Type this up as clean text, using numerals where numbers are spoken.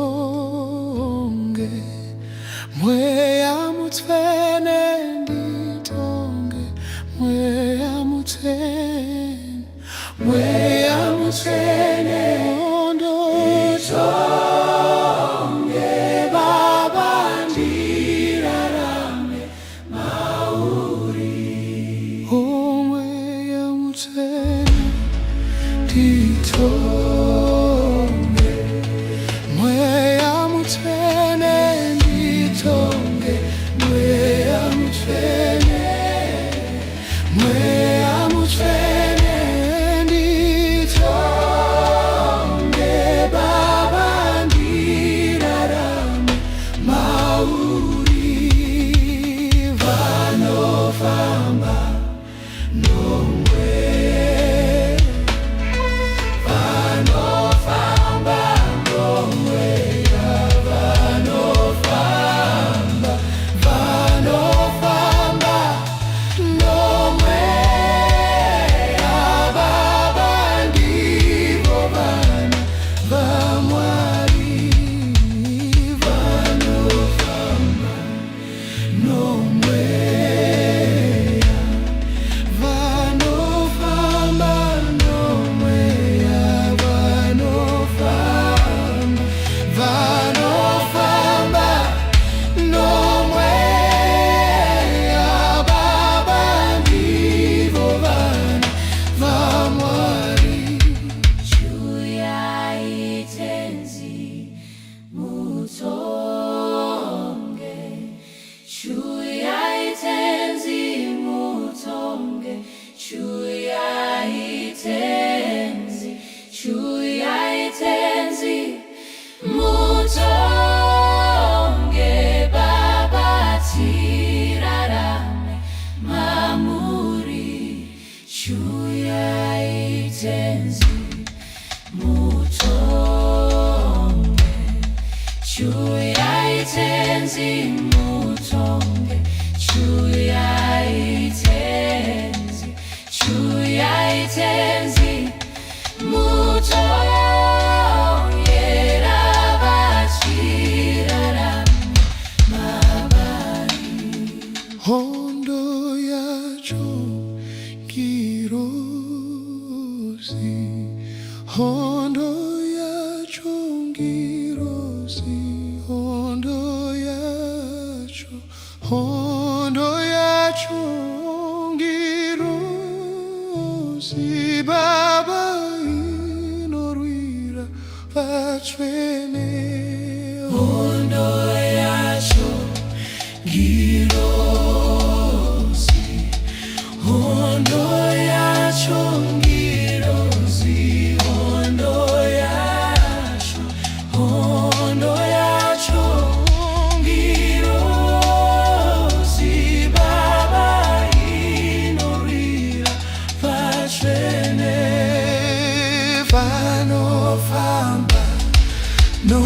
nditonge mweya mutsvene nditonge mweya mutsvene mweya mutsvene nditonge Baba ndirarame mauri mweya mutsvene nditonge mweya mutsvene nditonge mweya mutsvene mweya mutsvene nditonge Baba ndirarame mauri vanofamba nomweya vanofamba nomweya vanofamba nomweya Baba ndivo vana vaMwari vanofamba nomweya vanofamba nomweya vanofamba nomweya Baba ndivo vana vaMwari Chuyaitenzi mutonge Chuyaitenzi mutonge Chuyaitenzi mutonge Baba tirarame mamuri Chuyaitenzi mutonge Chuyaitenzi mutonge Chuyaitenzi mutonge Rava tirarame mavari hondo yacho ngirozi hondo yacho ngirozi hondo yacho ngirozi Baba inorwira vatsvene hondo yacho ngirozi hondo yacho ngirozi hondo yacho ngirozi Baba inorwira vatsvene vanofamba no